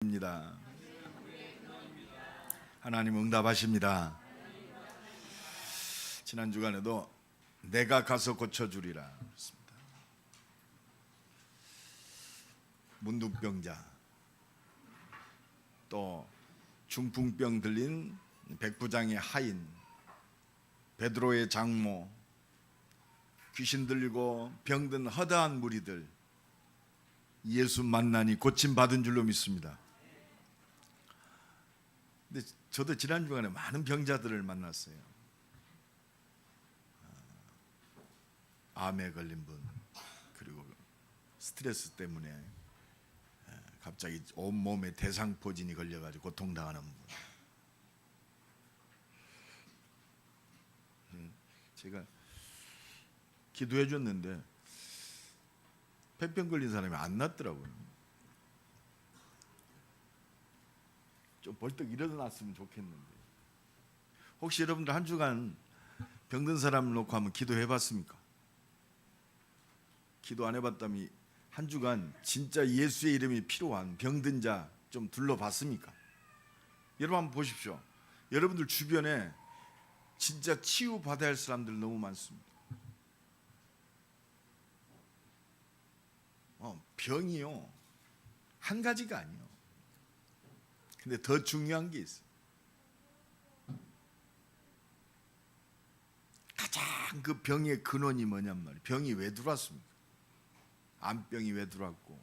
입니다. 하나님 응답하십니다. 지난 주간에도 내가 가서 고쳐주리라 했습니다. 문둥병자, 또 중풍병 들린 백부장의 하인, 베드로의 장모, 귀신 들리고 병든 허다한 무리들, 예수 만나니 고침받은 줄로 믿습니다. 근데 저도 지난 주간에 많은 병자들을 만났어요. 암에 걸린 분, 그리고 스트레스 때문에 갑자기 온몸에 대상포진이 걸려가지고 고통당하는 분. 제가 기도해 줬는데 폐병 걸린 사람이 안 낫더라고요. 좀 벌떡 일어났으면 좋겠는데. 혹시 여러분들 한 주간 병든 사람을 놓고 한번 기도해 봤습니까? 기도 안 해봤다면 한 주간 진짜 예수의 이름이 필요한 병든 자 좀 둘러봤습니까? 여러분 한번 보십시오. 여러분들 주변에 진짜 치유받아야 할 사람들 너무 많습니다. 병이요 한 가지가 아니에요. 근데 더 중요한 게 있어요. 가장 그 병의 근원이 뭐냔 말이에요. 병이 왜 들어왔습니까? 암병이 왜 들어왔고,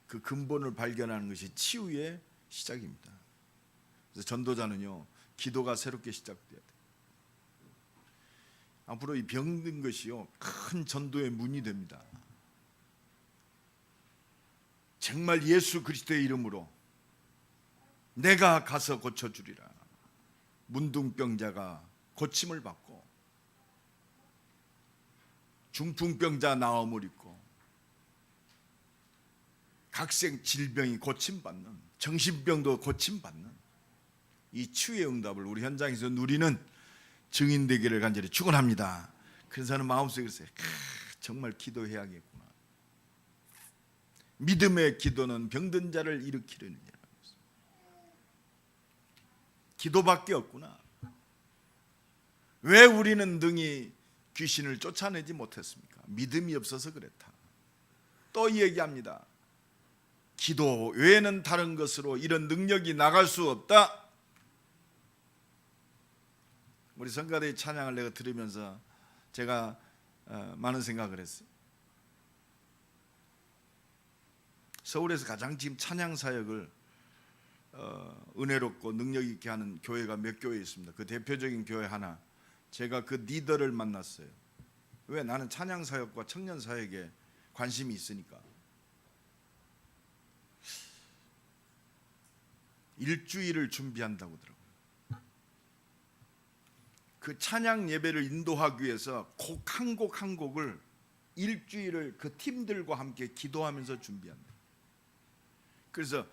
그 근본을 발견하는 것이 치유의 시작입니다. 그래서 전도자는요, 기도가 새롭게 시작돼야 돼요. 앞으로 이 병든 것이요, 큰 전도의 문이 됩니다. 정말 예수 그리스도의 이름으로 내가 가서 고쳐주리라. 문둥병자가 고침을 받고, 중풍병자 나음을 입고, 각색 질병이 고침받는, 정신병도 고침받는 이 치유의 응답을 우리 현장에서 누리는 증인 되기를 간절히 축원합니다. 그래서 저는 마음속에 그랬어요. 정말 기도해야겠구나. 믿음의 기도는 병든 자를 일으키려는 일. 기도밖에 없구나. 왜 우리는 능히 귀신을 쫓아내지 못했습니까? 믿음이 없어서 그랬다. 또 얘기합니다. 기도 외에는 다른 것으로 이런 능력이 나갈 수 없다. 우리 성가대의 찬양을 내가 들으면서 제가 많은 생각을 했어요. 서울에서 가장 지금 찬양 사역을 은혜롭고 능력 있게 하는 교회가 몇 교회 있습니다. 그 대표적인 교회 하나, 제가 그 리더를 만났어요. 왜? 나는 찬양 사역과 청년 사역에 관심이 있으니까. 일주일을 준비한다고 하더라고요. 그 찬양 예배를 인도하기 위해서 곡 한 곡 한 곡을 일주일을 그 팀들과 함께 기도하면서 준비한다. 그래서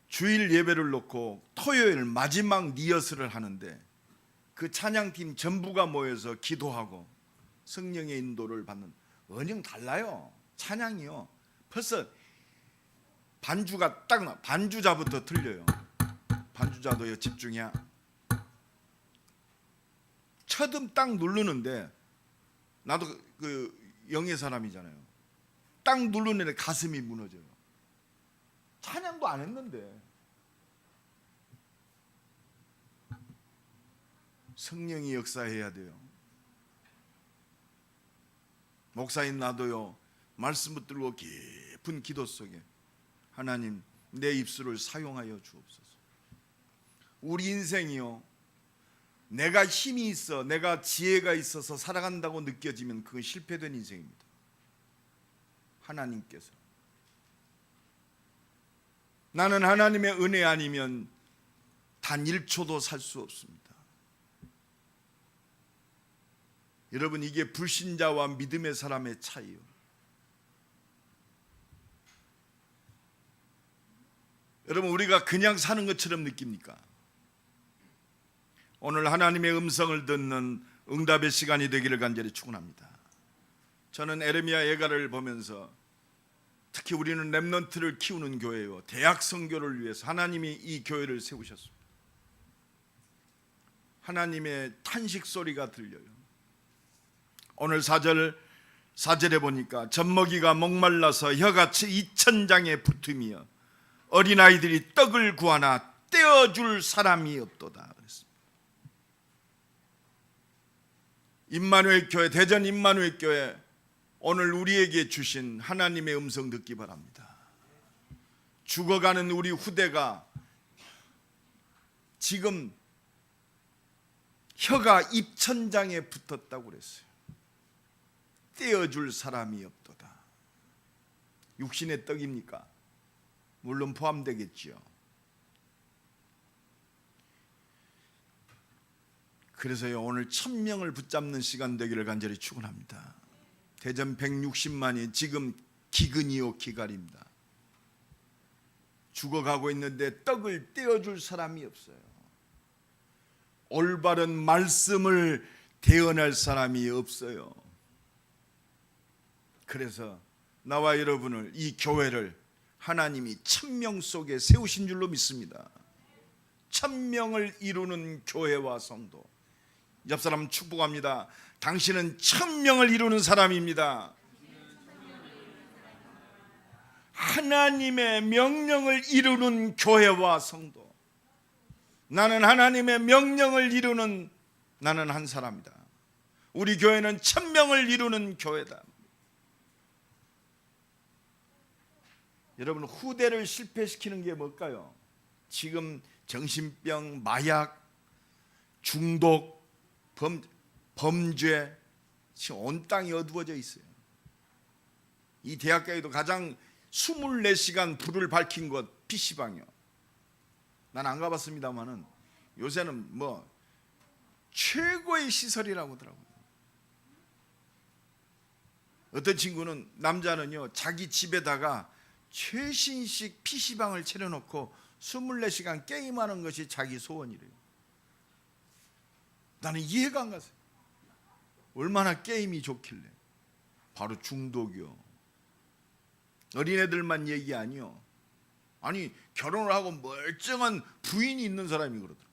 주일 예배를 놓고 토요일 마지막 리허설을 하는데 그 찬양팀 전부가 모여서 기도하고 성령의 인도를 받는, 언영 달라요. 찬양이요. 벌써 반주가 딱 나. 반주자부터 틀려요. 반주자도요, 집중해야. 첫음 딱 누르는데, 나도 그 영의 사람이잖아요. 딱 누르는데 가슴이 무너져요. 찬양도 안 했는데. 성령이 역사해야 돼요. 목사인 나도요, 말씀 붙들고 깊은 기도 속에 하나님, 내 입술을 사용하여 주옵소서. 우리 인생이요, 내가 힘이 있어, 내가 지혜가 있어서 살아간다고 느껴지면 그건 실패된 인생입니다. 하나님께서, 나는 하나님의 은혜 아니면 단 1초도 살 수 없습니다. 여러분, 이게 불신자와 믿음의 사람의 차이요. 여러분, 우리가 그냥 사는 것처럼 느낍니까? 오늘 하나님의 음성을 듣는 응답의 시간이 되기를 간절히 축원합니다. 저는 에레미야 예가를 보면서 특히 우리는 렘넌트를 키우는 교회요, 대학 선교를 위해서 하나님이 이 교회를 세우셨습니다. 하나님의 탄식 소리가 들려요. 오늘 4절에 보니까 젖먹이가 목말라서 혀가 2,000장에 붙으며 어린아이들이 떡을 구하나 떼어줄 사람이 없도다 그랬습니다. 임마누엘 교회, 대전 임마누엘 교회, 오늘 우리에게 주신 하나님의 음성 듣기 바랍니다. 죽어가는 우리 후대가 지금 혀가 입천장에 붙었다고 그랬어요. 떼어줄 사람이 없도다. 육신의 떡입니까? 물론 포함되겠지요. 그래서요, 오늘 1,000명을 붙잡는 시간 되기를 간절히 축원합니다. 대전 160만이 지금 기근이요 기갈입니다. 죽어가고 있는데 떡을 떼어줄 사람이 없어요. 올바른 말씀을 대언할 사람이 없어요. 그래서 나와 여러분을, 이 교회를 하나님이 1,000명 속에 세우신 줄로 믿습니다. 1,000명을 이루는 교회와 성도. 옆 사람 축복합니다. 당신은 1,000명을 이루는 사람입니다. 하나님의 명령을 이루는 교회와 성도. 나는 하나님의 명령을 이루는, 나는 한 사람이다. 우리 교회는 1,000명을 이루는 교회다. 여러분, 후대를 실패시키는 게 뭘까요? 지금 정신병, 마약, 중독, 범죄, 지금 온 땅이 어두워져 있어요. 이 대학가에도 가장 24시간 불을 밝힌 곳 PC방이요. 난 안 가봤습니다만은 요새는 뭐 최고의 시설이라고 하더라고요. 어떤 친구는, 남자는요, 자기 집에다가 최신식 PC방을 차려놓고 24시간 게임하는 것이 자기 소원이래요. 나는 이해가 안 가서. 얼마나 게임이 좋길래. 바로 중독이요. 어린애들만 얘기 아니요. 아니, 결혼을 하고 멀쩡한 부인이 있는 사람이 그러더라고요.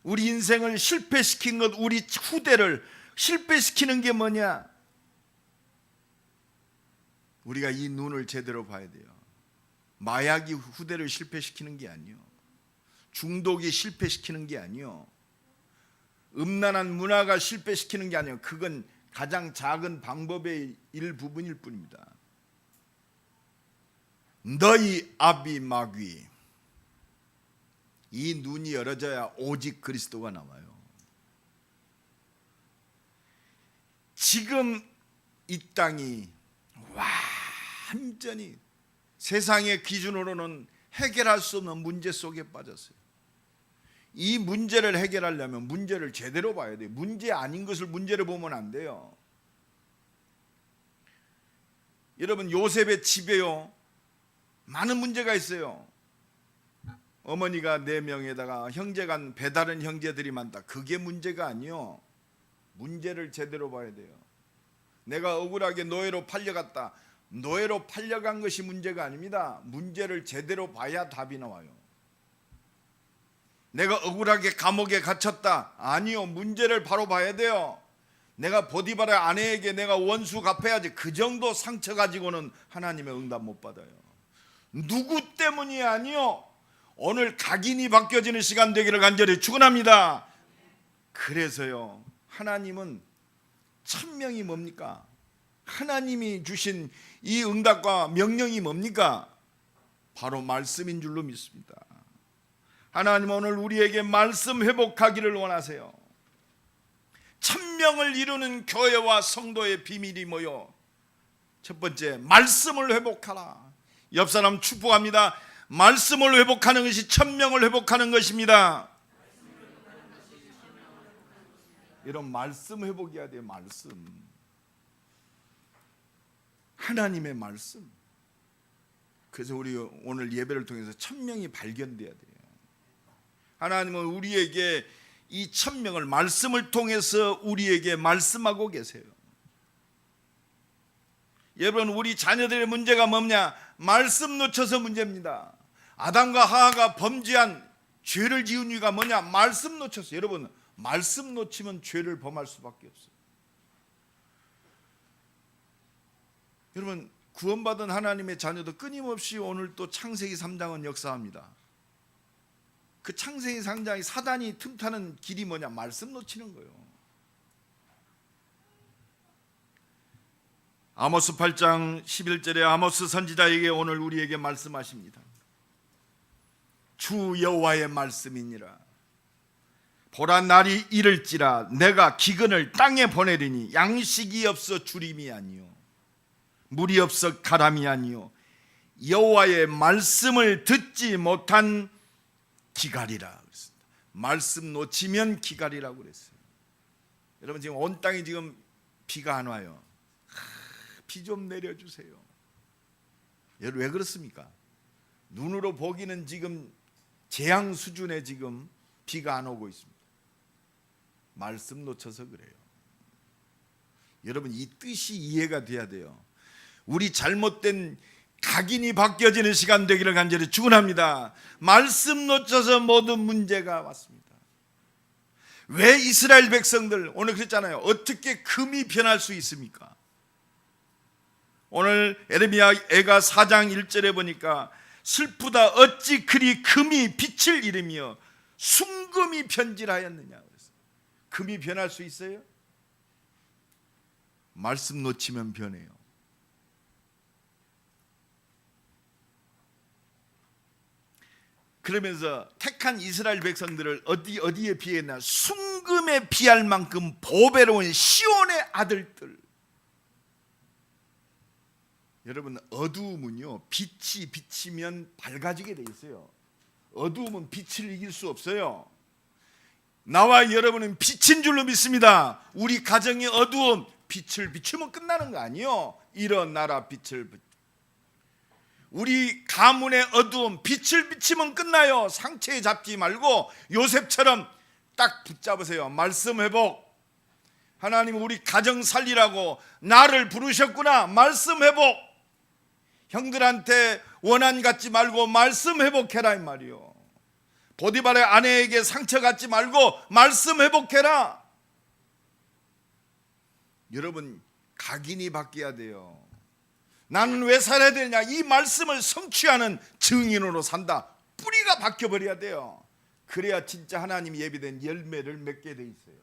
우리 인생을 실패시킨 것, 우리 후대를 실패시키는 게 뭐냐? 우리가 이 눈을 제대로 봐야 돼요. 마약이 후대를 실패시키는 게 아니요, 중독이 실패시키는 게 아니요, 음란한 문화가 실패시키는 게 아니요. 그건 가장 작은 방법의 일부분일 뿐입니다. 너희 아비 마귀. 이 눈이 열어져야 오직 그리스도가 나와요. 지금 이 땅이 완전히 세상의 기준으로는 해결할 수 없는 문제 속에 빠졌어요. 이 문제를 해결하려면 문제를 제대로 봐야 돼요. 문제 아닌 것을 문제로 보면 안 돼요. 여러분, 요셉의 집에요, 많은 문제가 있어요. 어머니가 4명에다가 형제간 배다른 형제들이 많다. 그게 문제가 아니요. 문제를 제대로 봐야 돼요. 내가 억울하게 노예로 팔려갔다. 노예로 팔려간 것이 문제가 아닙니다. 문제를 제대로 봐야 답이 나와요. 내가 억울하게 감옥에 갇혔다. 아니요. 문제를 바로 봐야 돼요. 내가 보디발의 아내에게 내가 원수 갚아야지. 그 정도 상처 가지고는 하나님의 응답 못 받아요. 누구 때문이 아니요. 오늘 각인이 바뀌어지는 시간 되기를 간절히 축원합니다. 그래서요, 하나님은 1,000명이 뭡니까? 하나님이 주신 이 응답과 명령이 뭡니까? 바로 말씀인 줄로 믿습니다. 하나님 오늘 우리에게 말씀 회복하기를 원하세요. 1,000명을 이루는 교회와 성도의 비밀이 뭐요? 첫 번째, 말씀을 회복하라. 옆 사람 축복합니다. 말씀을 회복하는 것이 1,000명을 회복하는 것입니다. 이런 말씀 회복해야 돼요. 말씀, 하나님의 말씀. 그래서 우리 오늘 예배를 통해서 1,000명이 발견돼야 돼요. 하나님은 우리에게 이 1,000명을 말씀을 통해서 우리에게 말씀하고 계세요. 여러분, 우리 자녀들의 문제가 뭐냐? 말씀 놓쳐서 문제입니다. 아담과 하와가 범죄한 죄를 지은 이유가 뭐냐? 말씀 놓쳤어요. 여러분, 말씀 놓치면 죄를 범할 수밖에 없어요. 여러분, 구원받은 하나님의 자녀도 끊임없이 오늘 또 창세기 3장은 역사합니다. 그 창세기 3장이 사단이 틈타는 길이 뭐냐? 말씀 놓치는 거예요. 아모스 8장 11절에 아모스 선지자에게 오늘 우리에게 말씀하십니다. 주 여호와의 말씀이니라. 보라, 날이 이를지라 내가 기근을 땅에 보내리니 양식이 없어 주림이 아니요 물이 없어 가람이 아니요 여호와의 말씀을 듣지 못한 기갈이라. 말씀 놓치면 기갈이라고 그랬어요. 여러분, 지금 온 땅에 지금 비가 안 와요. 비 좀 내려주세요. 여러분, 왜 그렇습니까? 눈으로 보기는 지금 재앙 수준의 지금 비가 안 오고 있습니다. 말씀 놓쳐서 그래요. 여러분, 이 뜻이 이해가 돼야 돼요. 우리 잘못된 각인이 바뀌어지는 시간 되기를 간절히 축원합니다. 말씀 놓쳐서 모든 문제가 왔습니다. 왜 이스라엘 백성들 오늘 그랬잖아요. 어떻게 금이 변할 수 있습니까? 오늘 에레미야가 4장 1절에 보니까 슬프다 어찌 그리 금이 빛을 잃으며 순금이 변질하였느냐. 금이 변할 수 있어요? 말씀 놓치면 변해요. 그러면서 택한 이스라엘 백성들을 어디에 비했나? 순금에 비할 만큼 보배로운 시온의 아들들. 여러분, 어두움은요, 빛이 비치면 밝아지게 돼 있어요. 어두움은 빛을 이길 수 없어요. 나와 여러분은 빛인 줄로 믿습니다. 우리 가정의 어두움, 빛을 비추면 끝나는 거 아니에요. 일어나라 빛을. 우리 가문의 어두움, 빛을 비치면 끝나요. 상처에 잡지 말고 요셉처럼 딱 붙잡으세요. 말씀 회복. 하나님, 우리 가정 살리라고 나를 부르셨구나. 말씀 회복. 형들한테 원한 갖지 말고 말씀 회복해라 이 말이요. 보디발의 아내에게 상처 갖지 말고 말씀 회복해라. 여러분, 각인이 바뀌어야 돼요. 나는 왜 살아야 되냐? 이 말씀을 성취하는 증인으로 산다. 뿌리가 바뀌어버려야 돼요. 그래야 진짜 하나님이 예비된 열매를 맺게 돼 있어요.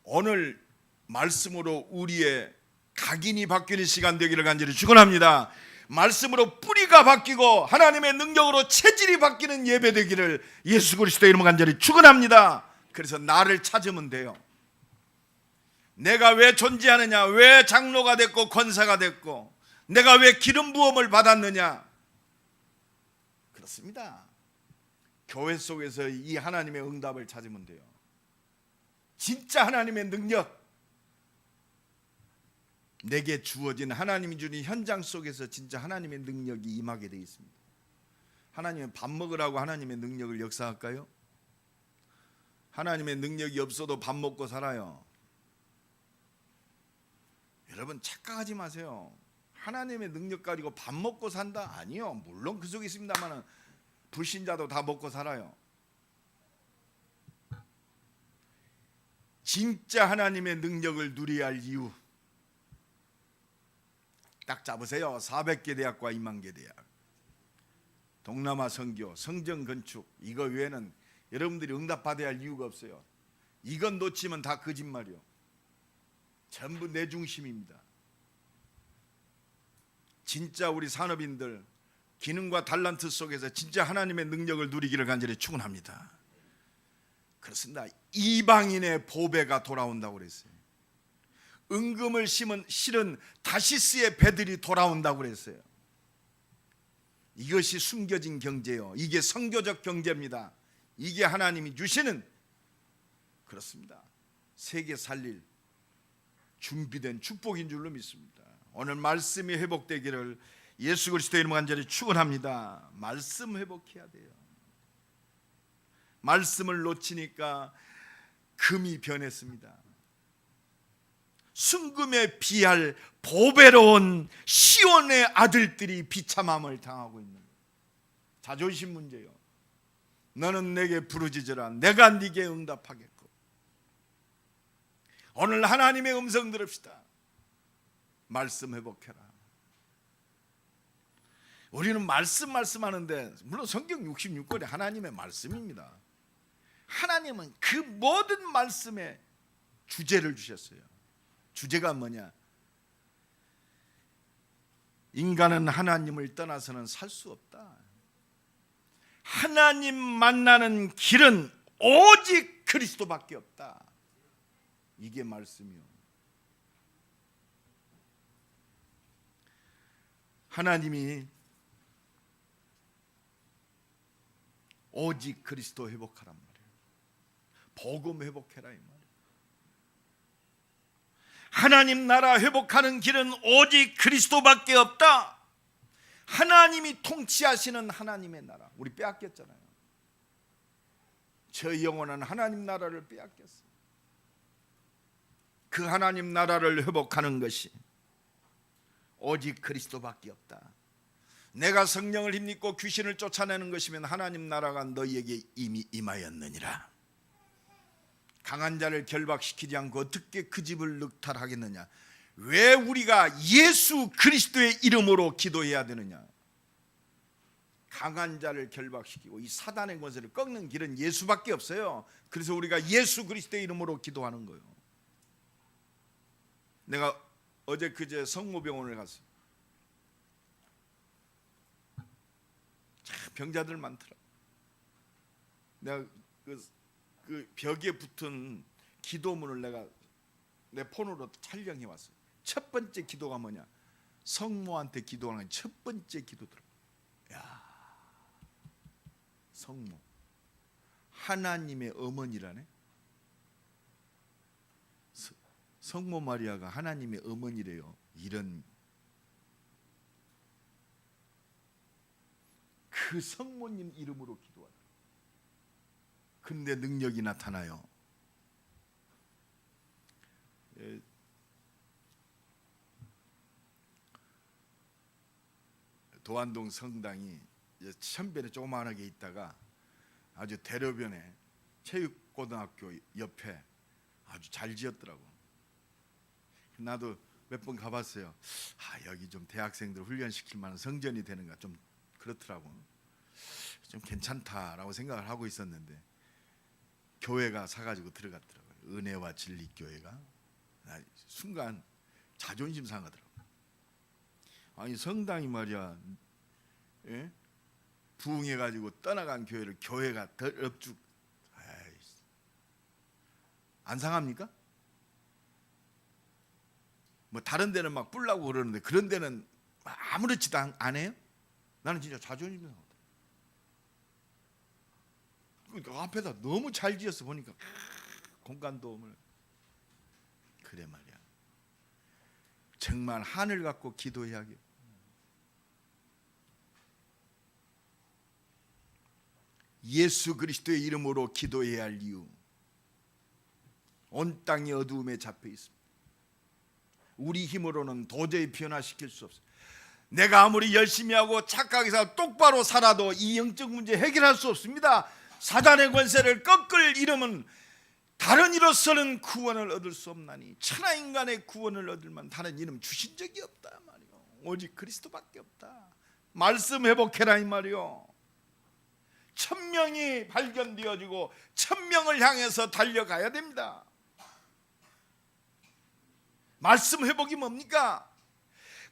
오늘 말씀으로 우리의 각인이 바뀌는 시간 되기를 간절히 축원합니다. 말씀으로 뿌리가 바뀌고 하나님의 능력으로 체질이 바뀌는 예배 되기를 예수 그리스도의 이름으로 간절히 축원합니다. 그래서 나를 찾으면 돼요. 내가 왜 존재하느냐? 왜 장로가 됐고 권사가 됐고 내가 왜 기름 부음을 받았느냐? 그렇습니다. 교회 속에서 이 하나님의 응답을 찾으면 돼요. 진짜 하나님의 능력, 내게 주어진 하나님이 주는 현장 속에서 진짜 하나님의 능력이 임하게 되어 있습니다. 하나님은 밥 먹으라고 하나님의 능력을 역사할까요? 하나님의 능력이 없어도 밥 먹고 살아요. 여러분, 착각하지 마세요. 하나님의 능력 가지고 밥 먹고 산다? 아니요. 물론 그 속에 있습니다만 불신자도 다 먹고 살아요. 진짜 하나님의 능력을 누려야 할 이유 딱 잡으세요. 400개 대학과 2만 개 대학, 동남아 선교, 성전 건축, 이거 외에는 여러분들이 응답받아야 할 이유가 없어요. 이건 놓치면 다 거짓말이요. 전부 내 중심입니다. 진짜 우리 산업인들 기능과 달란트 속에서 진짜 하나님의 능력을 누리기를 간절히 축원합니다. 그렇습니다. 이방인의 보배가 돌아온다고 그랬어요. 은금을 실은 다시스의 배들이 돌아온다고 그랬어요. 이것이 숨겨진 경제요. 이게 선교적 경제입니다. 이게 하나님이 주시는, 그렇습니다, 세계 살릴 준비된 축복인 줄로 믿습니다. 오늘 말씀이 회복되기를 예수 그리스도의 이름으로 간절히 축원합니다. 말씀 회복해야 돼요. 말씀을 놓치니까 금이 변했습니다. 순금에 비할 보배로운 시온의 아들들이 비참함을 당하고 있는 거예요. 자존심 문제요. 너는 내게 부르짖으라 내가 네게 응답하겠고. 오늘 하나님의 음성 들읍시다. 말씀 회복해라. 우리는 말씀하는데 물론 성경 66권이 하나님의 말씀입니다. 하나님은 그 모든 말씀에 주제를 주셨어요. 주제가 뭐냐? 인간은 하나님을 떠나서는 살 수 없다. 하나님 만나는 길은 오직 그리스도밖에 없다. 이게 말씀이요. 하나님이 오직 그리스도 회복하란 말이에요. 복음 회복해라 이 말이에요. 하나님 나라 회복하는 길은 오직 그리스도밖에 없다. 하나님이 통치하시는 하나님의 나라. 우리 빼앗겼잖아요. 저 영혼은 하나님 나라를 빼앗겼어요. 그 하나님 나라를 회복하는 것이 오직 그리스도밖에 없다. 내가 성령을 힘입고 귀신을 쫓아내는 것이면 하나님 나라가 너희에게 이미 임하였느니라. 강한 자를 결박시키지 않고 어떻게 그 집을 늑탈하겠느냐. 왜 우리가 예수 그리스도의 이름으로 기도해야 되느냐. 강한 자를 결박시키고 이 사단의 권세를 꺾는 길은 예수밖에 없어요. 그래서 우리가 예수 그리스도의 이름으로 기도하는 거예요. 내가 어제 그제 성모병원을 갔어요. 병자들 많더라. 내가 그 벽에 붙은 기도문을 내가 내 폰으로 촬영해 왔어요. 첫 번째 기도가 뭐냐? 성모한테 기도하는 첫 번째 기도더라. 야, 성모 하나님의 어머니라네. 성모 마리아가 하나님의 어머니래요. 이런 그 성모님 이름으로 기도하라. 근데 능력이 나타나요. 도안동 성당이 천변에 조그만하게 있다가 아주 대로변에 체육고등학교 옆에 아주 잘 지었더라고. 나도 몇 번 가봤어요. 여기 좀 대학생들 훈련시킬 만한 성전이 되는가 좀 그렇더라고. 좀 괜찮다라고 생각을 하고 있었는데 교회가 사가지고 들어갔더라고요. 은혜와 진리 교회가. 순간 자존심 상하더라고. 아니 성당이 말이야, 예? 부흥해가지고 떠나간 교회를 교회가 더 엎죽. 안 상합니까? 뭐 다른 데는 막 뿔라고 그러는데 그런 데는 아무렇지도 안 해요? 나는 진짜 자존심이 상하더라고. 그러니까 앞에다 너무 잘 지었어 보니까 공간 도움을. 그래 말이야. 정말 하늘 갖고 기도해야겠. 예수 그리스도의 이름으로 기도해야 할 이유. 온 땅이 어두움에 잡혀 있습니다. 우리 힘으로는 도저히 변화시킬 수 없어요. 내가 아무리 열심히 하고 착하게 살아 똑바로 살아도 이 영적 문제 해결할 수 없습니다. 사단의 권세를 꺾을 이름은 다른 이로서는 구원을 얻을 수 없나니 천하 인간의 구원을 얻을만 다른 이름 주신 적이 없다 말이요. 오직 그리스도밖에 없다. 말씀 회복해라 이 말이요. 1000명이 발견되어지고 1000명을 향해서 달려가야 됩니다. 말씀 회복이 뭡니까?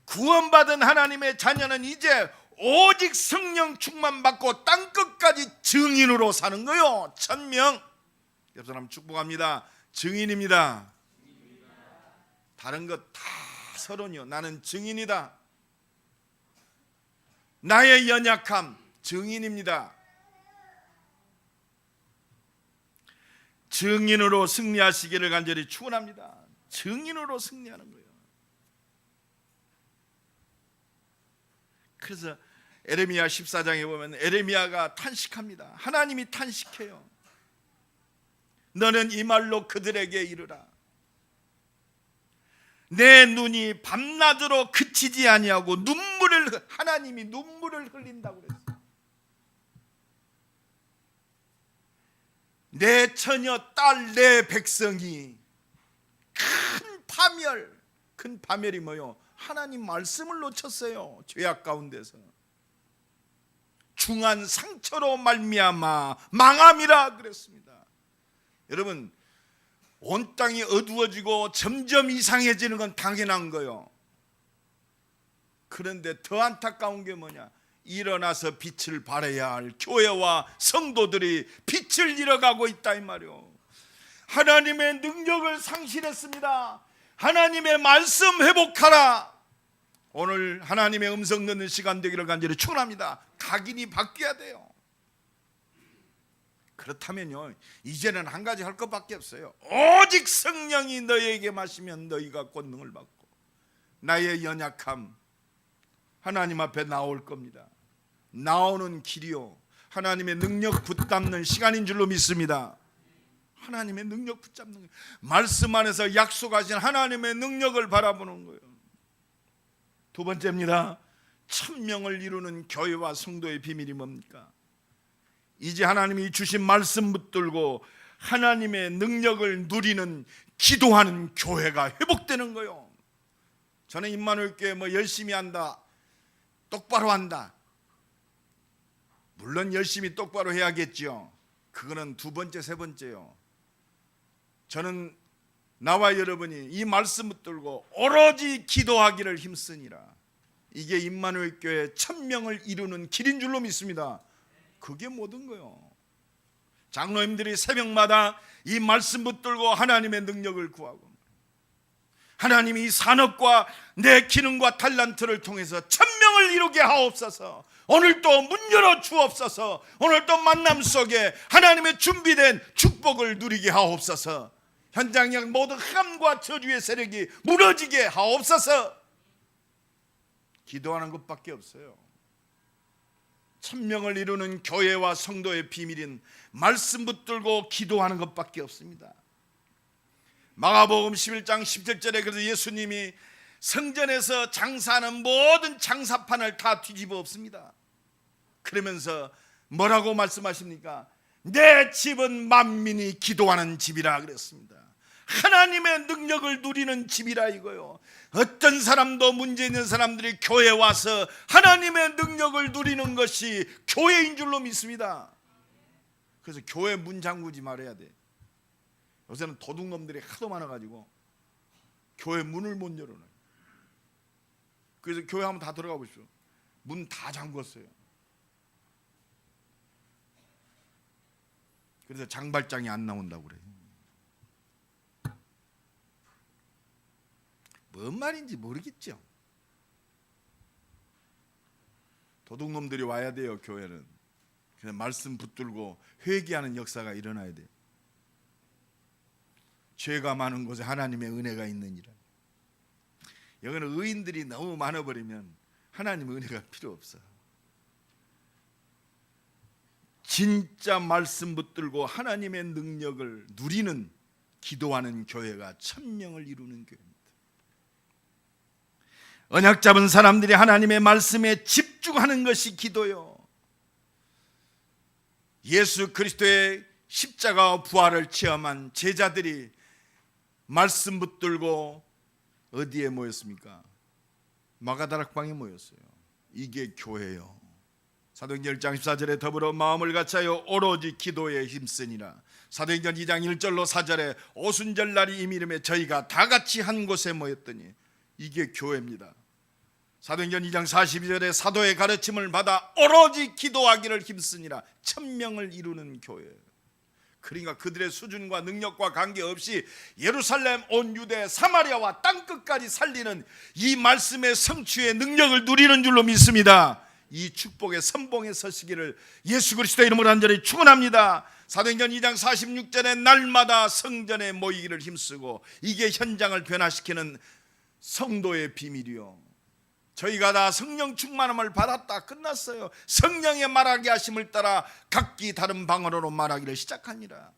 구원받은 하나님의 자녀는 이제 오직 성령 충만 받고 땅끝까지 증인으로 사는 거요. 1000명. 옆 사람 축복합니다. 증인입니다. 다른 것 다 서론이요. 나는 증인이다. 나의 연약함 증인입니다. 증인으로 승리하시기를 간절히 축원합니다. 증인으로 승리하는 거예요. 그래서 에레미야 14장에 보면 에레미야가 탄식합니다. 하나님이 탄식해요. 너는 이 말로 그들에게 이르라. 내 눈이 밤낮으로 그치지 아니하고 하나님이 눈물을 흘린다고 그랬어요. 내 처녀 딸 내 백성이 큰 파멸이 뭐요? 하나님 말씀을 놓쳤어요. 죄악 가운데서 중한 상처로 말미암아 망함이라 그랬습니다. 여러분, 온 땅이 어두워지고 점점 이상해지는 건 당연한 거예요. 그런데 더 안타까운 게 뭐냐? 일어나서 빛을 발해야 할 교회와 성도들이 빛을 잃어가고 있다 이 말이요. 하나님의 능력을 상실했습니다. 하나님의 말씀 회복하라. 오늘 하나님의 음성 듣는 시간 되기를 간절히 축원합니다. 각인이 바뀌어야 돼요. 그렇다면요, 이제는 한 가지 할 것밖에 없어요. 오직 성령이 너희에게 마시면 너희가 권능을 받고 나의 연약함 하나님 앞에 나올 겁니다. 나오는 길이요, 하나님의 능력 붙잡는 시간인 줄로 믿습니다. 하나님의 능력 붙잡는 거예요. 말씀 안에서 약속하신 하나님의 능력을 바라보는 거예요. 두 번째입니다. 천명을 이루는 교회와 성도의 비밀이 뭡니까? 이제 하나님이 주신 말씀 붙들고 하나님의 능력을 누리는 기도하는 교회가 회복되는 거예요. 저는 임마누엘 교회 열심히 한다, 똑바로 한다. 물론 열심히 똑바로 해야겠죠. 그거는 두 번째, 세 번째요. 저는 나와 여러분이 이 말씀 붙들고 오로지 기도하기를 힘쓰니라. 이게 임마누엘 교회 천명을 이루는 길인 줄로 믿습니다. 그게 모든 거예요. 장로님들이 새벽마다 이 말씀 붙들고 하나님의 능력을 구하고 하나님이 이 산업과 내 기능과 탤런트를 통해서 천명을 이루게 하옵소서. 오늘도 문 열어 주옵소서. 오늘도 만남 속에 하나님의 준비된 축복을 누리게 하옵소서. 현장의 모든 흑암과 저주의 세력이 무너지게 하옵소서. 기도하는 것밖에 없어요. 천명을 이루는 교회와 성도의 비밀인 말씀 붙들고 기도하는 것밖에 없습니다. 마가복음 11장 17절에 그래서 예수님이 성전에서 장사하는 모든 장사판을 다 뒤집어 엎습니다. 그러면서 뭐라고 말씀하십니까? 내 집은 만민이 기도하는 집이라 그랬습니다. 하나님의 능력을 누리는 집이라 이거요. 어떤 사람도 문제 있는 사람들이 교회에 와서 하나님의 능력을 누리는 것이 교회인 줄로 믿습니다. 그래서 교회 문 잠그지 말아야 돼. 요새는 도둑놈들이 하도 많아가지고 교회 문을 못 열어놔요. 그래서 교회 한번 다 들어가 보십시오. 문 다 잠궜어요. 그래서 장발장이 안 나온다고 그래요. 뭔 말인지 모르겠죠. 도둑놈들이 와야 돼요. 교회는 그냥 말씀 붙들고 회개하는 역사가 일어나야 돼요. 죄가 많은 곳에 하나님의 은혜가 있느니라. 여기는 의인들이 너무 많아버리면 하나님의 은혜가 필요 없어. 진짜 말씀 붙들고 하나님의 능력을 누리는 기도하는 교회가 천명을 이루는 교회입니다. 언약 잡은 사람들이 하나님의 말씀에 집중하는 것이 기도요. 예수 그리스도의 십자가와 부활을 체험한 제자들이 말씀 붙들고 어디에 모였습니까? 마가다락방에 모였어요. 이게 교회요. 사도행전 1장 14절에 더불어 마음을 같이하여 오로지 기도에 힘쓰니라. 사도행전 2장 1절로 4절에 오순절 날이 이미름에 저희가 다 같이 한 곳에 모였더니 이게 교회입니다. 사도행전 2장 42절에 사도의 가르침을 받아 오로지 기도하기를 힘쓰니라. 천명을 이루는 교회. 그러니까 그들의 수준과 능력과 관계없이 예루살렘 온 유대 사마리아와 땅끝까지 살리는 이 말씀의 성취의 능력을 누리는 줄로 믿습니다. 이 축복의 선봉에 서시기를 예수 그리스도의 이름으로 간절히 축원합니다. 사도행전 2장 46절에 날마다 성전에 모이기를 힘쓰고 이게 현장을 변화시키는 성도의 비밀이요. 저희가 다 성령 충만함을 받았다. 끝났어요. 성령의 말하게 하심을 따라 각기 다른 방언으로 말하기를 시작하니라.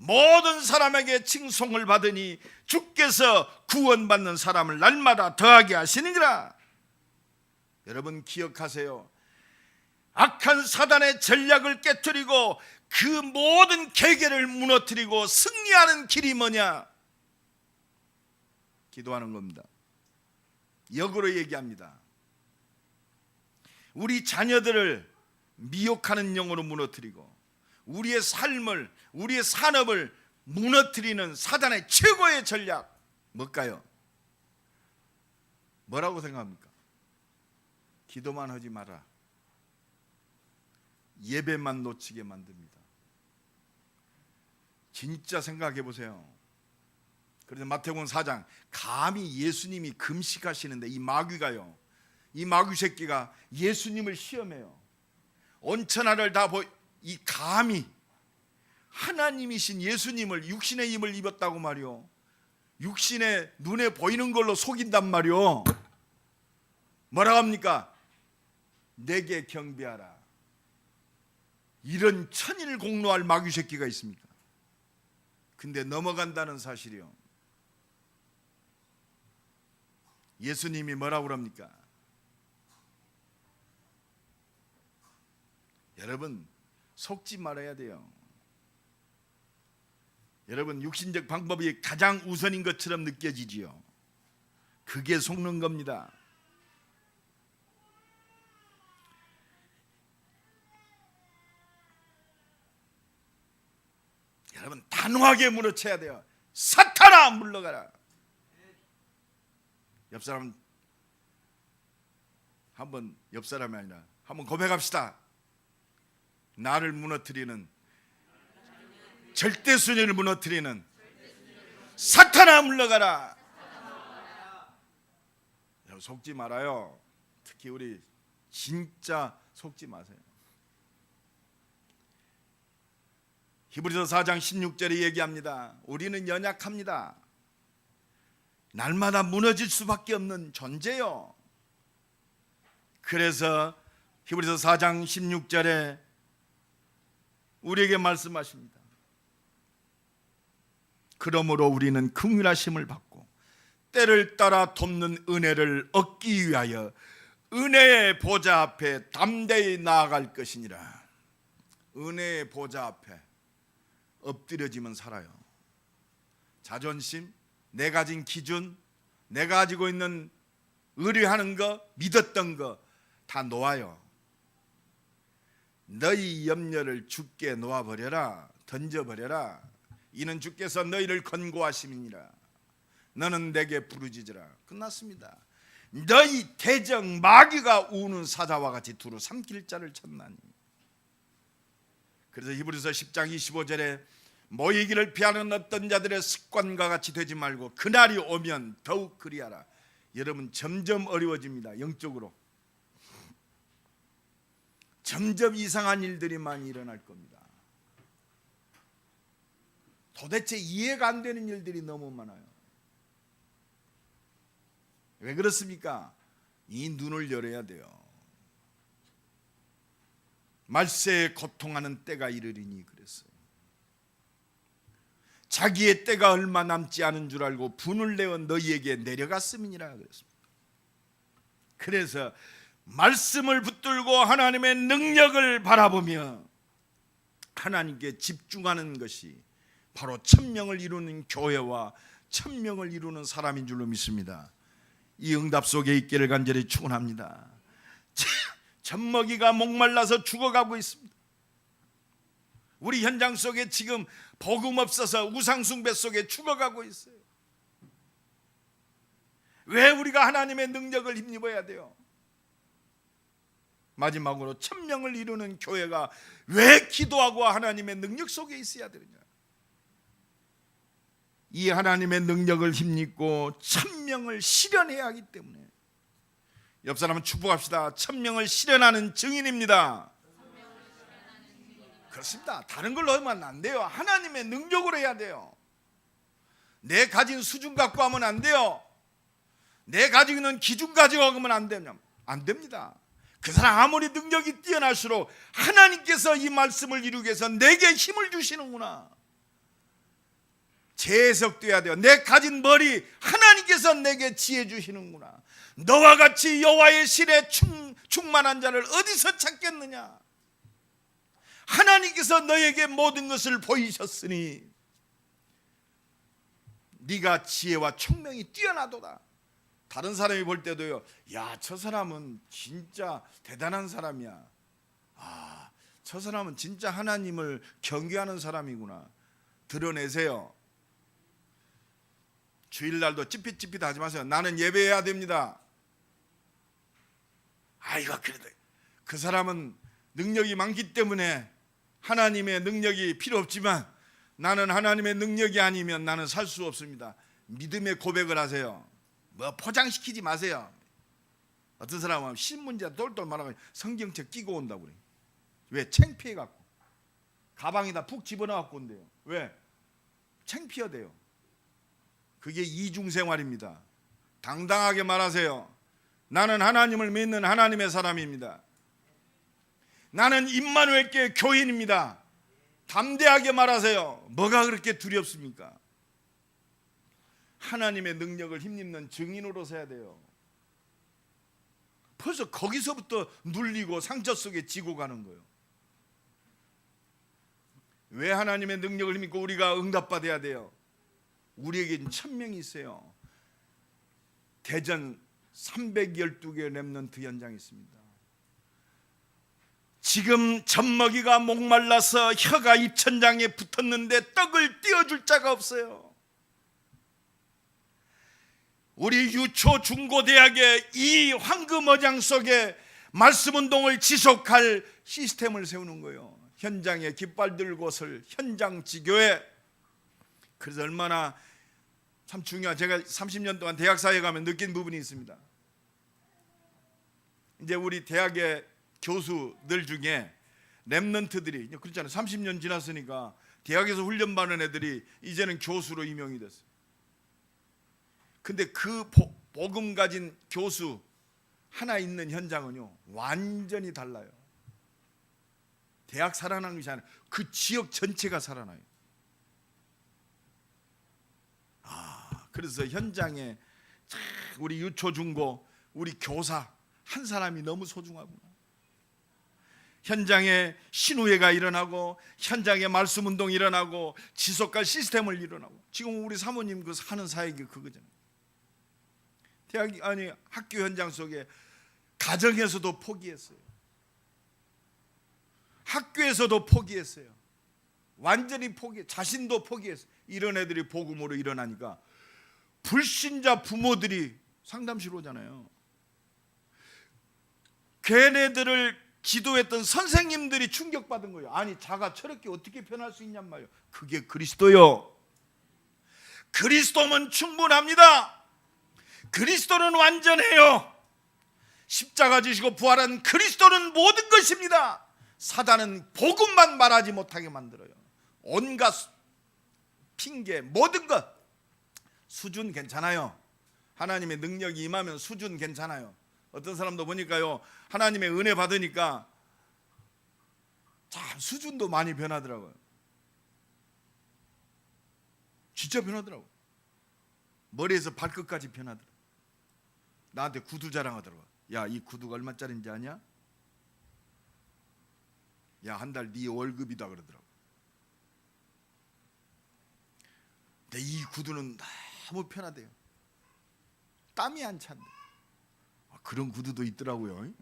모든 사람에게 칭송을 받으니 주께서 구원받는 사람을 날마다 더하게 하시느니라. 여러분 기억하세요. 악한 사단의 전략을 깨뜨리고 그 모든 계계를 무너뜨리고 승리하는 길이 뭐냐? 기도하는 겁니다. 역으로 얘기합니다. 우리 자녀들을 미혹하는 영으로 무너뜨리고 우리의 삶을, 우리의 산업을 무너뜨리는 사단의 최고의 전략 뭘까요? 뭐라고 생각합니까? 기도만 하지 마라. 예배만 놓치게 만듭니다. 진짜 생각해 보세요. 그래서 마태복음 4장 감히 예수님이 금식하시는데 이 마귀가요, 이 마귀 새끼가 예수님을 시험해요. 온천하를 다 이 감히 하나님이신 예수님을 육신의 힘을 입었다고 말이요, 육신의 눈에 보이는 걸로 속인단 말이요. 뭐라고 합니까? 내게 경배하라. 이런 천일 공로할 마귀 새끼가 있습니까? 근데 넘어간다는 사실이요. 예수님이 뭐라고 그럽니까? 여러분 속지 말아야 돼요. 여러분 육신적 방법이 가장 우선인 것처럼 느껴지지요. 그게 속는 겁니다. 여러분 단호하게 물어쳐야 돼요. 사탄아 물러가라. 옆 사람 한번, 옆 사람이 아니라 한번 고백합시다. 나를 무너뜨리는, 절대 순위를 무너뜨리는 사탄아 물러가라. 속지 말아요. 특히 우리 진짜 속지 마세요. 히브리서 4장 16절에 얘기합니다. 우리는 연약합니다. 날마다 무너질 수밖에 없는 존재요. 그래서 히브리서 4장 16절에 우리에게 말씀하십니다. 그러므로 우리는 긍휼하심을 받고 때를 따라 돕는 은혜를 얻기 위하여 은혜의 보좌 앞에 담대히 나아갈 것이니라. 은혜의 보좌 앞에 엎드려지면 살아요. 자존심, 내 가진 기준, 내가 가지고 있는 의뢰하는 거, 믿었던 거 다 놓아요. 너희 염려를 주께 놓아버려라. 던져버려라. 이는 주께서 너희를 권고하심이니라. 너는 내게 부르짖으라. 끝났습니다. 너희 대적 마귀가 우는 사자와 같이 두루 삼킬 자를 찾나니. 그래서 히브리서 10장 25절에 모이기를 피하는 어떤 자들의 습관과 같이 되지 말고 그날이 오면 더욱 그리하라. 여러분 점점 어려워집니다. 영적으로 점점 이상한 일들이 많이 일어날 겁니다. 도대체 이해가 안 되는 일들이 너무 많아요. 왜 그렇습니까? 이 눈을 열어야 돼요. 말세에 고통하는 때가 이르리니 그랬어요. 자기의 때가 얼마 남지 않은 줄 알고 분을 내어 너희에게 내려갔음이니라 그랬습니다. 그래서 말씀을 붙들고 하나님의 능력을 바라보며 하나님께 집중하는 것이 바로 천명을 이루는 교회와 천명을 이루는 사람인 줄로 믿습니다. 이 응답 속에 있기를 간절히 축원합니다. 젖먹이가 목말라서 죽어가고 있습니다. 우리 현장 속에 지금 복음 없어서 우상숭배 속에 죽어가고 있어요. 왜 우리가 하나님의 능력을 힘입어야 돼요? 마지막으로 천명을 이루는 교회가 왜 기도하고 하나님의 능력 속에 있어야 되느냐? 이 하나님의 능력을 힘입고 천명을 실현해야 하기 때문에 옆 사람은 축복합시다. 천명을 실현하는 증인입니다. 그렇습니다. 다른 걸로 하면 안 돼요. 하나님의 능력으로 해야 돼요. 내 가진 수준 갖고 하면 안 돼요. 내 가지고 있는 기준 가지고 하면 안 됩니다. 그 사람 아무리 능력이 뛰어날수록 하나님께서 이 말씀을 이루기 위해서 내게 힘을 주시는구나. 재해석돼야 돼요. 내 가진 머리 하나님께서 내게 지혜 주시는구나. 너와 같이 여호와의 신에 충만한 자를 어디서 찾겠느냐. 하나님께서 너에게 모든 것을 보이셨으니 네가 지혜와 총명이 뛰어나도다. 다른 사람이 볼 때도요, 야, 저 사람은 진짜 대단한 사람이야. 아, 저 사람은 진짜 하나님을 경외하는 사람이구나. 드러내세요. 주일날도 찌핏찌핏 하지 마세요. 나는 예배해야 됩니다. 아이고, 그래도 그 사람은 능력이 많기 때문에 하나님의 능력이 필요 없지만 나는 하나님의 능력이 아니면 나는 살 수 없습니다. 믿음의 고백을 하세요. 뭐 포장시키지 마세요. 어떤 사람은 신문지에 똘똘 말하고 성경책 끼고 온다고 그래. 왜? 창피해갖고 가방에다 푹 집어넣어갖고 온대요. 왜? 창피하대요. 그게 이중생활입니다. 당당하게 말하세요. 나는 하나님을 믿는 하나님의 사람입니다. 나는 임마누엘교회 교인입니다. 담대하게 말하세요. 뭐가 그렇게 두렵습니까? 하나님의 능력을 힘입는 증인으로 서야 돼요. 벌써 거기서부터 눌리고 상처 속에 지고 가는 거예요. 왜 하나님의 능력을 힘입고 우리가 응답받아야 돼요? 우리에겐 천명이 있어요. 대전 312개 렘넌트 현장이 있습니다. 지금 젖먹이가 목말라서 혀가 입천장에 붙었는데 떡을 띄워줄 자가 없어요. 우리 유초 중고대학의 이 황금어장 속에 말씀운동을 지속할 시스템을 세우는 거예요. 현장에 깃발 들고설 현장지교회. 그래서 얼마나 참 중요한, 제가 30년 동안 대학사에 가면 느낀 부분이 있습니다. 이제 우리 대학의 교수들 중에 렘넌트들이 그렇잖아요. 30년 지났으니까 대학에서 훈련받는 애들이 이제는 교수로 임용이 됐어요. 근데 그 복음 가진 교수 하나 있는 현장은요 완전히 달라요. 대학 살아나는 것이 아니라 그 지역 전체가 살아나요. 그래서 현장에 우리 유초중고 우리 교사 한 사람이 너무 소중하구나. 현장에 신우회가 일어나고 현장에 말씀운동이 일어나고 지속할 시스템을 일어나고. 지금 우리 사모님 그 하는 사역이 그거잖아요. 학교 현장 속에 가정에서도 포기했어요. 학교에서도 포기했어요. 완전히 자신도 포기했어요. 이런 애들이 복음으로 일어나니까 불신자 부모들이 상담실 오잖아요. 걔네들을 지도했던 선생님들이 충격받은 거예요. 아니, 자가 저렇게 어떻게 변할 수 있냔 말이에요. 그게 그리스도요. 그리스도면 충분합니다. 그리스도는 완전해요. 십자가 지시고 부활한 그리스도는 모든 것입니다. 사단은 복음만 말하지 못하게 만들어요. 온갖 핑계, 모든 것. 수준 괜찮아요. 하나님의 능력이 임하면 수준 괜찮아요. 어떤 사람도 보니까요, 하나님의 은혜 받으니까 참 수준도 많이 변하더라고요. 진짜 변하더라고요. 머리에서 발끝까지 변하더라고요. 나한테 구두 자랑하더라고요. 야, 이 구두가 얼마짜리인지 아냐? 야, 한 달 네 월급이다 그러더라고요. 근데 이 구두는 너무 편하대요. 땀이 안 찬대. 그런 구두도 있더라고요.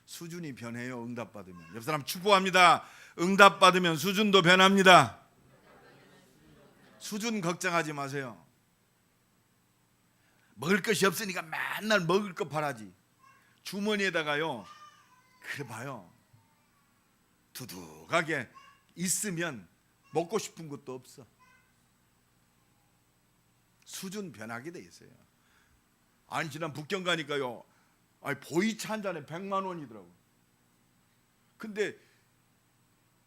수준이 변해요. 응답받으면. 옆 사람 축복합니다. 응답받으면 수준도 변합니다. 수준 걱정하지 마세요. 먹을 것이 없으니까 맨날 먹을 것 바라지. 주머니에다가요, 그래 봐요, 두둑하게 있으면 먹고 싶은 것도 없어. 수준 변하게 돼 있어요. 아니, 지난 북경 가니까요, 보이차 한 잔에 100만 원이더라고요. 근데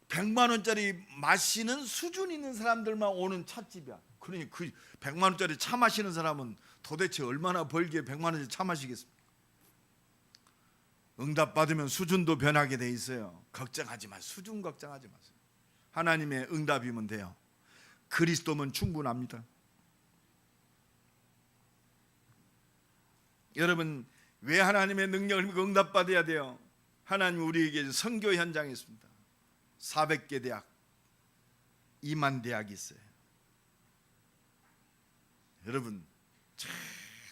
100만 원짜리 마시는 수준 있는 사람들만 오는 찻집이야. 그러니 그 100만 원짜리 차 마시는 사람은 도대체 얼마나 벌기에 100만 원짜리 차 마시겠습니까? 응답 받으면 수준도 변하게 돼 있어요. 걱정하지 마세요. 수준 걱정하지 마세요. 하나님의 응답이면 돼요. 그리스도면 충분합니다. 여러분, 왜 하나님의 능력을 믿고 응답받아야 돼요? 하나님 우리에게 선교 현장이 있습니다. 400개 대학, 2만 대학이 있어요. 여러분,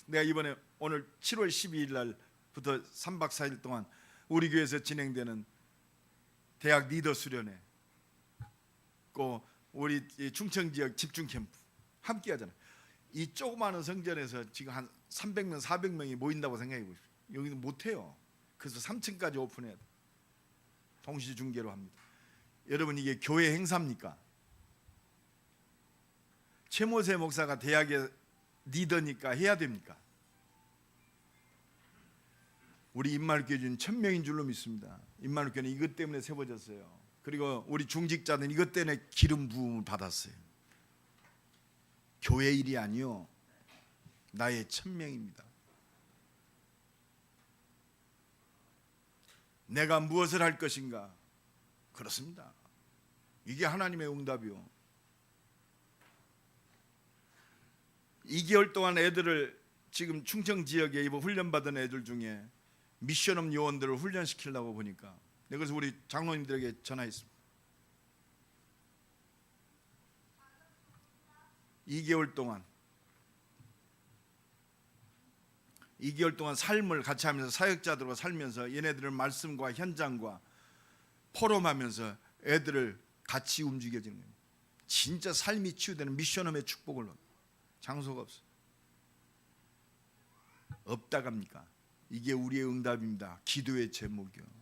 내가 이번에 오늘 7월 12일 날부터 3박 4일 동안 우리 교회에서 진행되는 대학 리더 수련회, 또 우리 충청 지역 집중 캠프 함께 하잖아요. 이 조그마한 성전에서 지금 한 300명, 400명이 모인다고 생각해 보십시오. 여기는 못해요. 그래서 3층까지 오픈해야 돼. 동시 중계로 합니다. 여러분, 이게 교회 행사입니까? 최모세 목사가 대학의 리더니까 해야 됩니까? 우리 임마누엘교회는 1000명인 줄로 믿습니다. 임마누엘교회는 이것 때문에 세워졌어요. 그리고 우리 중직자는 이것 때문에 기름 부음을 받았어요. 교회 일이 아니요, 나의 1000명입니다. 내가 무엇을 할 것인가? 그렇습니다. 이게 하나님의 응답이요. 2개월 동안 애들을, 지금 충청 지역에 훈련받은 애들 중에 미션업 요원들을 훈련시키려고 보니까, 그래서 우리 장로님들에게 전화했습니다. 2개월 동안 삶을 같이 하면서, 사역자들과 살면서 얘네들을 말씀과 현장과 포럼하면서 애들을 같이 움직여지는 거예요. 진짜 삶이 치유되는 미션홈의 축복을 얻어요. 장소가 없어요. 없다 갑니까? 이게 우리의 응답입니다. 기도의 제목이요.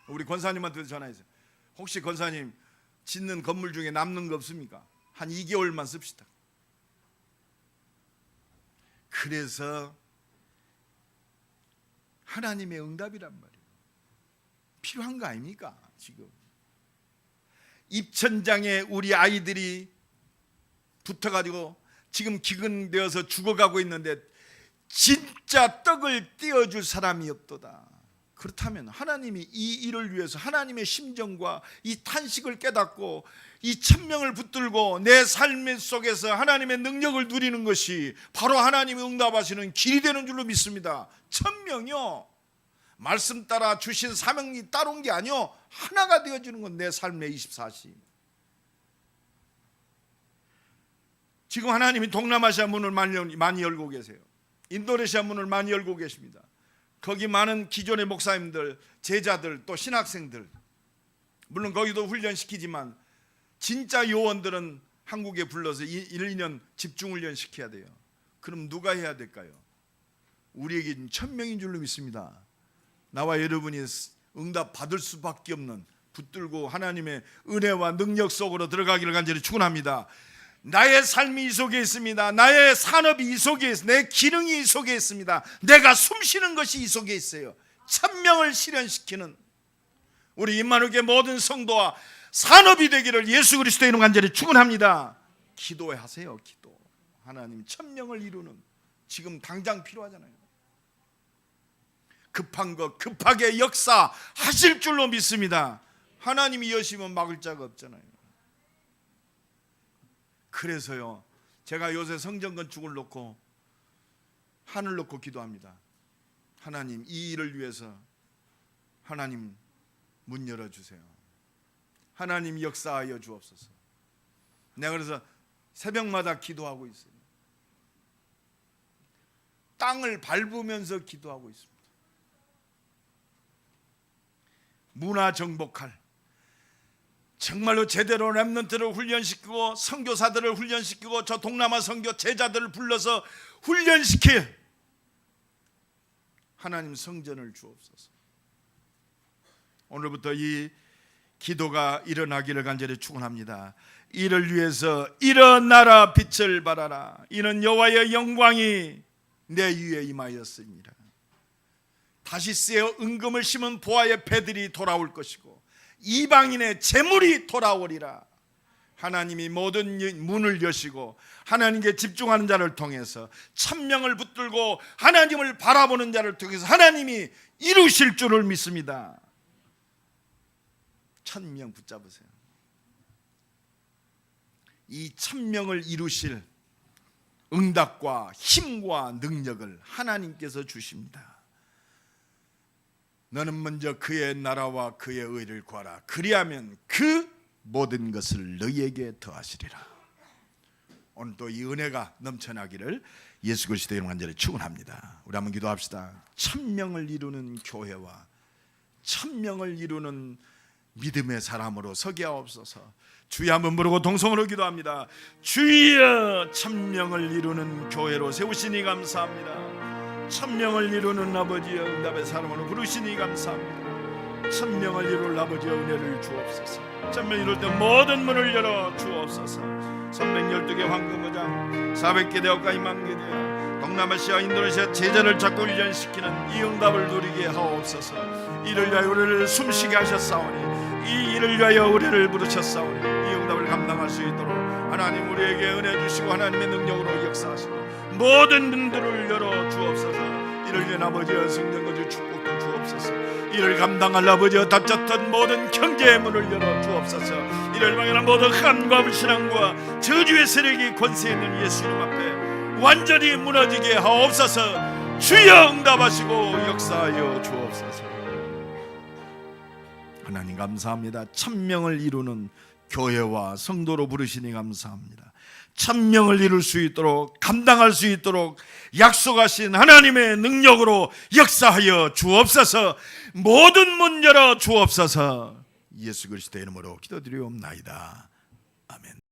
우리 권사님한테 전화했어요. 혹시 권사님 짓는 건물 중에 남는 거 없습니까? 한 2개월만 씁시다. 그래서 하나님의 응답이란 말이에요. 필요한 거 아닙니까? 지금 입천장에 우리 아이들이 붙어가지고 지금 기근되어서 죽어가고 있는데 진짜 떡을 떼어줄 사람이 없도다. 그렇다면 하나님이 이 일을 위해서 하나님의 심정과 이 탄식을 깨닫고 이 1000명을 붙들고 내 삶 속에서 하나님의 능력을 누리는 것이 바로 하나님이 응답하시는 길이 되는 줄로 믿습니다. 1000명이요, 말씀 따라 주신 사명이 따라온 게 아니요, 하나가 되어지는 건 내 삶의 24시. 지금 하나님이 동남아시아 문을 많이 열고 계세요. 인도네시아 문을 많이 열고 계십니다. 거기 많은 기존의 목사님들, 제자들, 또 신학생들, 물론 거기도 훈련시키지만 진짜 요원들은 한국에 불러서 1, 2년 집중훈련 시켜야 돼요. 그럼 누가 해야 될까요? 우리에게는 1000명인 줄로 믿습니다. 나와 여러분이 응답 받을 수밖에 없는, 붙들고 하나님의 은혜와 능력 속으로 들어가기를 간절히 축원합니다. 나의 삶이 이 속에 있습니다. 나의 산업이 이 속에 있습니다. 내 기능이 이 속에 있습니다. 내가 숨쉬는 것이 이 속에 있어요. 1000명을 실현시키는 우리 임마누엘교회 모든 성도와 산업이 되기를 예수 그리스도의 이름 간절히 축원합니다. 기도하세요. 기도. 하나님 1000명을 이루는, 지금 당장 필요하잖아요. 급한 것 급하게 역사하실 줄로 믿습니다. 하나님이 여시면 막을 자가 없잖아요. 그래서요, 제가 요새 성전 건축을 놓고 하늘 놓고 기도합니다. 하나님, 이 일을 위해서 하나님 문 열어주세요. 하나님 역사하여 주옵소서. 내가 그래서 새벽마다 기도하고 있어요. 땅을 밟으면서 기도하고 있습니다. 문화 정복할, 정말로 제대로 렘넌트를 훈련시키고 선교사들을 훈련시키고 저 동남아 선교 제자들을 불러서 훈련시킬 하나님 성전을 주옵소서. 오늘부터 이 기도가 일어나기를 간절히 축원합니다. 이를 위해서 일어나라, 빛을 발하라. 이는 여호와의 영광이 내 위에 임하였습니다. 다시스의 은금을 심은 보아의 배들이 돌아올 것이고 이방인의 재물이 돌아오리라. 하나님이 모든 문을 여시고 하나님께 집중하는 자를 통해서 1000명을 붙들고 하나님을 바라보는 자를 통해서 하나님이 이루실 줄을 믿습니다. 1000명 붙잡으세요. 이 1000명을 이루실 응답과 힘과 능력을 하나님께서 주십니다. 너는 먼저 그의 나라와 그의 의를 구하라. 그리하면 그 모든 것을 너희에게 더하시리라. 오늘도 이 은혜가 넘쳐나기를 예수 그리스도의 이름 간절히 축원합니다. 우리 한번 기도합시다. 1000명을 이루는 교회와 1000명을 이루는 믿음의 사람으로 서게 하옵소서. 주여 한번 부르고 동성으로 기도합니다. 주여, 1000명을 이루는 교회로 세우시니 감사합니다. 1000명을 이루는 아버지여 응답의 사람으로 부르시니 감사합니다. 1000명을 이룰 아버지여 은혜를 주옵소서. 1000명 이룰 때 모든 문을 열어 주옵소서. 312개 황금의장, 400개 대학과 2만 개 대학, 동남아시아 인도네시아 제자를 찾고 훈련시키는 이 응답을 누리게 하옵소서. 이를 위하여 우리를 숨쉬게 하셨사오니, 이 일을 위하여 우리를 부르셨사오니, 이 응답을 감당할 수 있도록 하나님 우리에게 은혜 주시고 하나님의 능력으로 역사하시고 모든 문들을 열어 주옵소서. 이를 위한 아버지여 성령 거주 축복도 주옵소서. 이를 감당할 아버지여 다쳤던 모든 경제의 문을 열어 주옵소서. 이를 방해하는 모든 한과 불신앙과 저주의 세력이 권세 있는 예수 이름 앞에 완전히 무너지게 하옵소서. 주여 응답하시고 역사하여 주옵소서. 하나님 감사합니다. 1000명을 이루는 교회와 성도로 부르시니 감사합니다. 1000명을 이룰 수 있도록 감당할 수 있도록 약속하신 하나님의 능력으로 역사하여 주옵소서. 모든 문 열어 주옵소서. 예수 그리스도의 이름으로 기도드리옵나이다. 아멘.